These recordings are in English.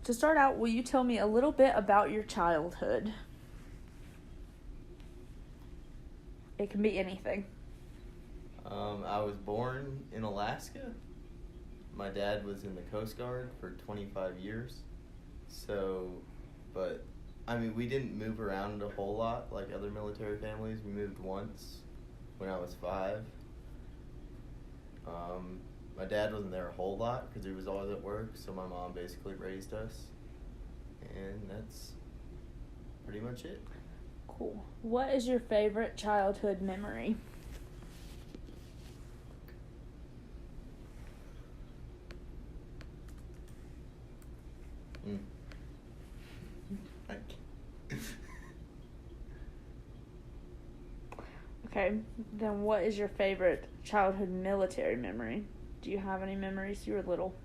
to start out, will you tell me a little bit about your childhood? It can be anything. I was born in Alaska. My dad was in the Coast Guard for 25 years. So, but, I mean, we didn't move around a whole lot like other military families. We moved once when I was 5. My dad wasn't there a whole lot because he was always at work, so my mom basically raised us. And that's pretty much it. Cool. What is your favorite childhood memory? Okay, then what is your favorite childhood military memory? Do you have any memories you were little?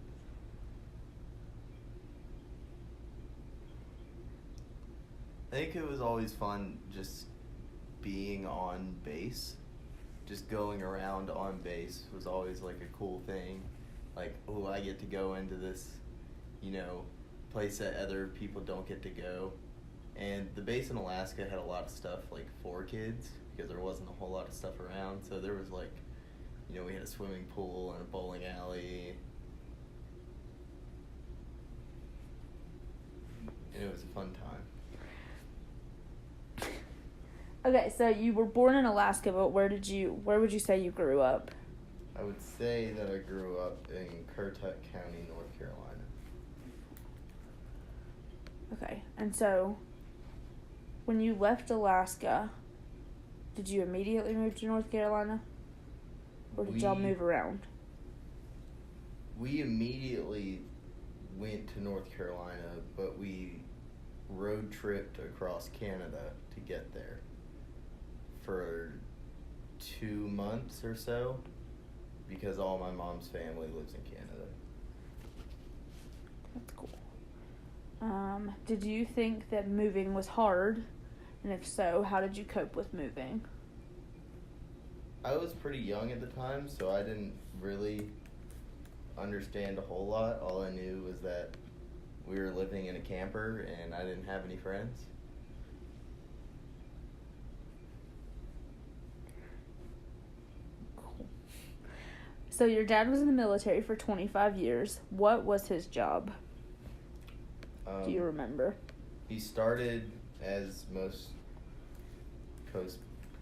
I think it was always fun just being on base. Just going around on base was always like a cool thing. Like, oh, I get to go into this, place that other people don't get to go. And the base in Alaska had a lot of stuff like for kids because there wasn't a whole lot of stuff around. So there was like, we had a swimming pool and a bowling alley. And it was a fun time. Okay, so you were born in Alaska, but where would you say you grew up? I would say that I grew up in Currituck County, North Carolina. Okay, and so when you left Alaska, did you immediately move to North Carolina? Or did y'all move around? We immediately went to North Carolina, but we road tripped across Canada to get there for 2 months or so because all my mom's family lives in Canada. That's cool. Did you think that moving was hard? And if so, how did you cope with moving? I was pretty young at the time, so I didn't really understand a whole lot. All I knew was that we were living in a camper and I didn't have any friends. Cool. So your dad was in the military for 25 years. What was his job? Do you remember? He started as most Coast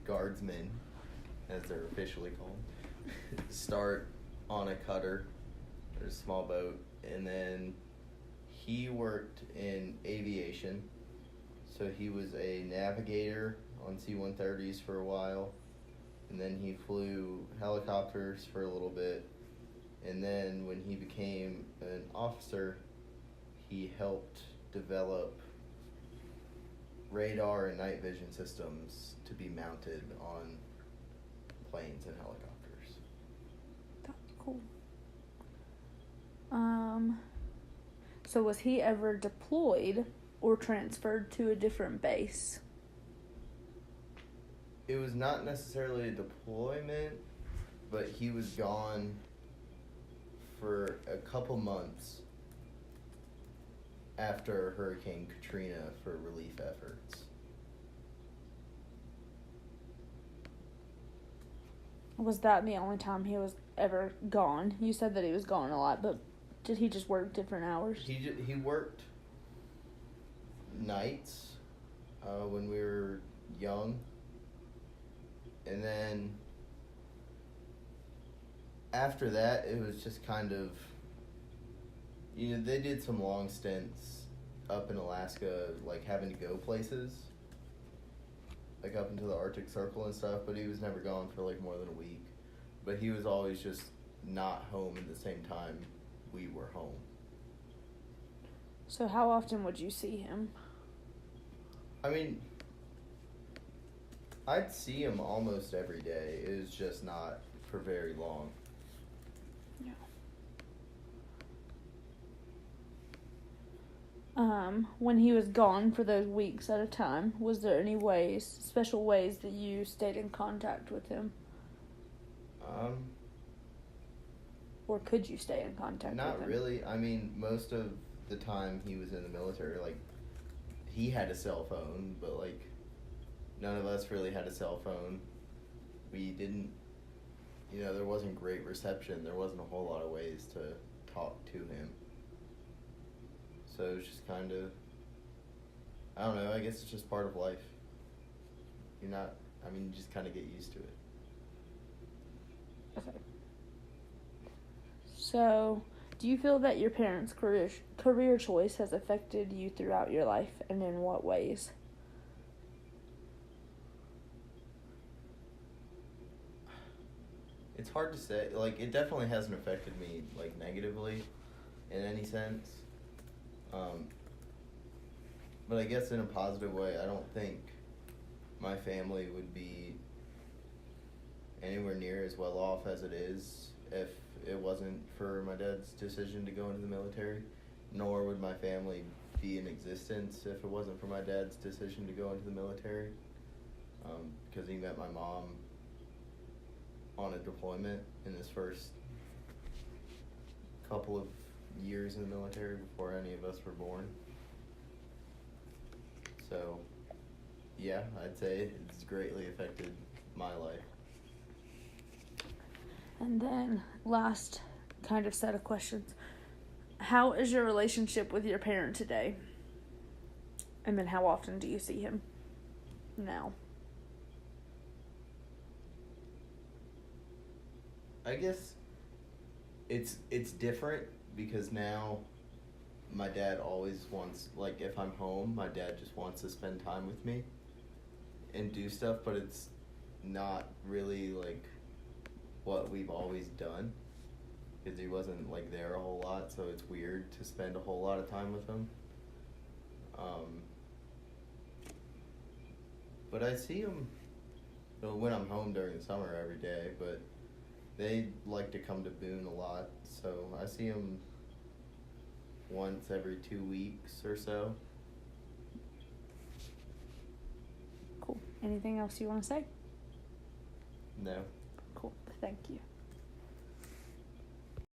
Guardsmen, as they're officially called, start on a cutter or a small boat, and then he worked in aviation. So he was a navigator on C-130s for a while, and then he flew helicopters for a little bit, and then when he became an officer, he helped develop radar and night vision systems to be mounted on planes and helicopters. That's cool. So was he ever deployed or transferred to a different base? It was not necessarily a deployment, but he was gone for a couple months after Hurricane Katrina for relief efforts. Was that the only time he was ever gone? You said that he was gone a lot, but did he just work different hours? He worked nights when we were young, and then after that it was just kind of, they did some long stints up in Alaska, like having to go places, like up into the Arctic Circle and stuff, but he was never gone for like more than a week. But he was always just not home at the same time we were home. So how often would you see him? I mean, I'd see him almost every day. It was just not for very long. Yeah. When he was gone for those weeks at a time, was there any special ways that you stayed in contact with him? Or could you stay in contact with him? Not really. I mean, most of the time he was in the military, like, he had a cell phone, but, like, none of us really had a cell phone. We didn't, there wasn't great reception. There wasn't a whole lot of ways to talk to him. So it was just kind of, I don't know, I guess it's just part of life. You just kind of get used to it. Okay. So, do you feel that your parents' career choice has affected you throughout your life, and in what ways? It's hard to say. Like, it definitely hasn't affected me, like, negatively in any sense. But I guess in a positive way, I don't think my family would be anywhere near as well off as it is if it wasn't for my dad's decision to go into the military, nor would my family be in existence if it wasn't for my dad's decision to go into the military, because he met my mom on a deployment in his first couple of years in the military before any of us were born. So, yeah, I'd say it's greatly affected my life. And then, last kind of set of questions. How is your relationship with your parent today? And then how often do you see him now? I guess it's different because now my dad always wants, like, if I'm home, my dad just wants to spend time with me and do stuff, but it's not really, like, what we've always done because he wasn't, like, there a whole lot, so it's weird to spend a whole lot of time with him. But I see him when I'm home during the summer every day, but they like to come to Boone a lot, so I see him once every 2 weeks or so. Cool. Anything else you want to say? No. Cool. Thank you.